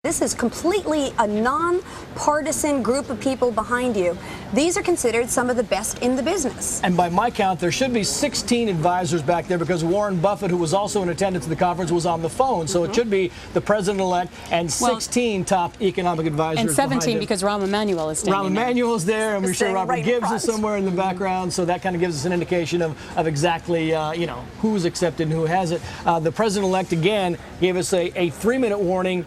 This is completely a non-partisan group of people behind you. These are considered some of the best in the business. And by my count, there should be 16 advisors back there because Warren Buffett, who was also in attendance at the conference, was on the phone. So it should be the president-elect and 16 top economic advisors. And 17 because Rahm Emanuel is standing there. Rahm Emanuel is there, and we're sure Robert right Gibbs is somewhere in the background. So that kind of gives us an indication of exactly, who's accepted and who hasn't. The president-elect, again, gave us a 3-minute warning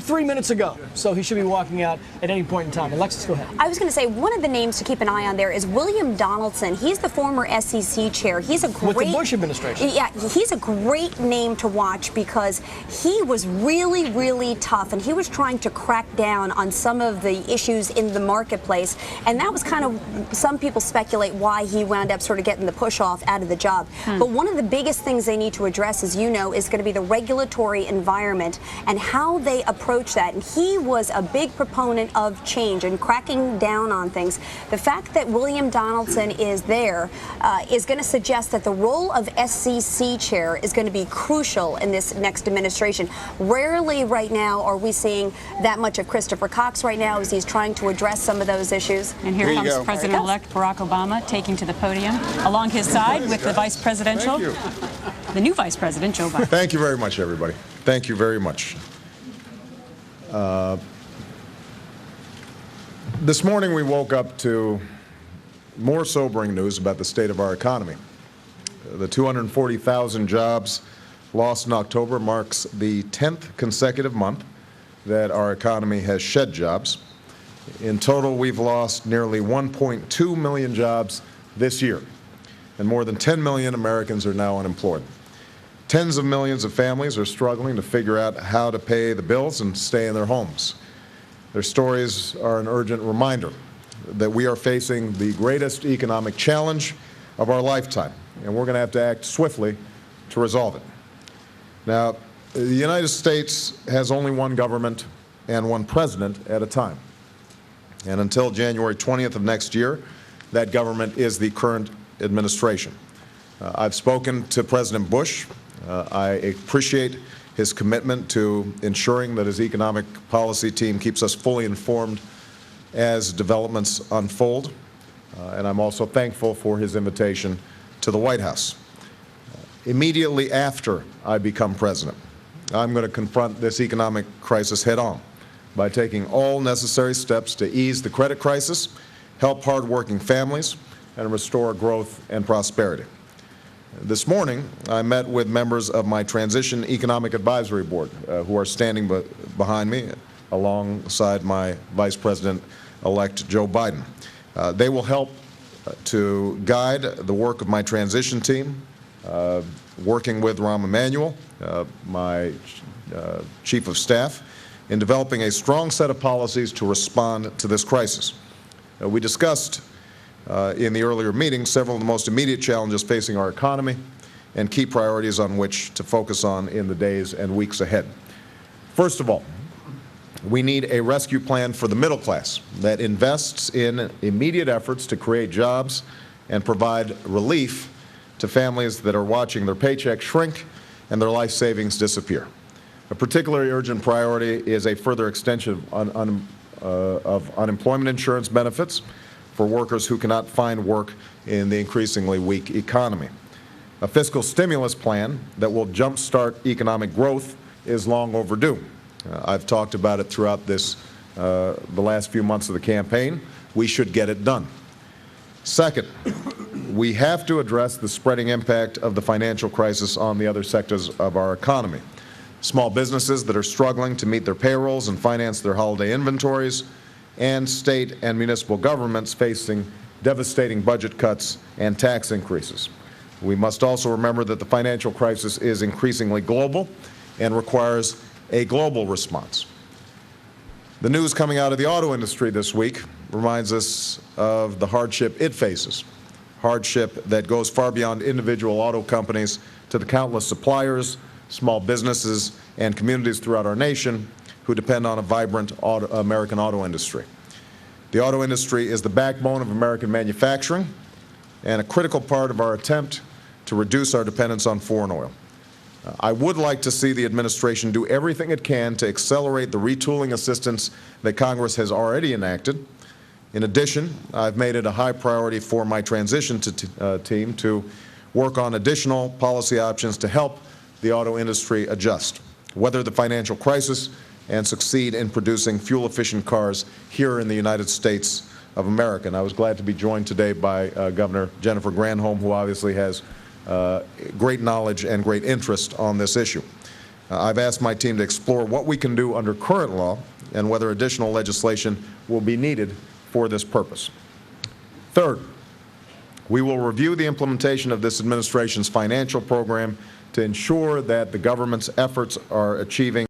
3 minutes ago. So he should be walking out at any point in time. Alexis, go ahead. I was going to say, one of the names to keep an eye on there is William Donaldson. He's the former SEC chair. He's a great... With the Bush administration. Yeah, he's a great name to watch because he was really, really tough, and he was trying to crack down on some of the issues in the marketplace. And that was kind of, some people speculate why he wound up sort of getting the push-off out of the job. But one of the biggest things they need to address, as you know, is going to be the regulatory environment and how they approach that. And he was a big proponent of change and cracking down on things. The fact that William Donaldson is there is going to suggest that the role of SEC chair is going to be crucial in this next administration. Rarely right now are we seeing that much of Christopher Cox right now as he's trying to address some of those issues. And here comes President-elect Barack Obama taking to the podium. Along his side with the vice presidential, the new vice president, Joe Biden. Thank you very much, everybody. Thank you very much. This morning we woke up to more sobering news about the state of our economy. The 240,000 jobs lost in October marks the 10th consecutive month that our economy has shed jobs. In total, we've lost nearly 1.2 million jobs this year, and more than 10 million Americans are now unemployed. Tens of millions of families are struggling to figure out how to pay the bills and stay in their homes. Their stories are an urgent reminder that we are facing the greatest economic challenge of our lifetime, and we're going to have to act swiftly to resolve it. Now, the United States has only one government and one president at a time. And until January 20th of next year, that government is the current administration. I've spoken to President Bush. I appreciate his commitment to ensuring that his economic policy team keeps us fully informed as developments unfold. And I'm also thankful for his invitation to the White House. Immediately after I become president, I'm going to confront this economic crisis head-on by taking all necessary steps to ease the credit crisis, help hardworking families, and restore growth and prosperity. This morning, I met with members of my Transition Economic Advisory Board, who are standing behind me alongside my Vice President-elect Joe Biden. They will help to guide the work of my transition team, working with Rahm Emanuel, my Chief of Staff, in developing a strong set of policies to respond to this crisis. We discussed in the earlier meeting several of the most immediate challenges facing our economy and key priorities on which to focus on in the days and weeks ahead. First of all, we need a rescue plan for the middle class that invests in immediate efforts to create jobs and provide relief to families that are watching their paychecks shrink and their life savings disappear. A particularly urgent priority is a further extension of unemployment insurance benefits for workers who cannot find work in the increasingly weak economy. A fiscal stimulus plan that will jumpstart economic growth is long overdue. I've talked about it throughout the last few months of the campaign. We should get it done. Second, we have to address the spreading impact of the financial crisis on the other sectors of our economy. Small businesses that are struggling to meet their payrolls and finance their holiday inventories, and state and municipal governments facing devastating budget cuts and tax increases. We must also remember that the financial crisis is increasingly global and requires a global response. The news coming out of the auto industry this week reminds us of the hardship it faces, hardship that goes far beyond individual auto companies to the countless suppliers, small businesses, and communities throughout our nation who depend on a vibrant American auto industry. The auto industry is the backbone of American manufacturing and a critical part of our attempt to reduce our dependence on foreign oil. I would like to see the administration do everything it can to accelerate the retooling assistance that Congress has already enacted. In addition, I've made it a high priority for my transition team to work on additional policy options to help the auto industry adjust, weather the financial crisis, and succeed in producing fuel-efficient cars here in the United States of America. And I was glad to be joined today by Governor Jennifer Granholm, who obviously has great knowledge and great interest on this issue. I've asked my team to explore what we can do under current law and whether additional legislation will be needed for this purpose. Third, we will review the implementation of this administration's financial program to ensure that the government's efforts are achieving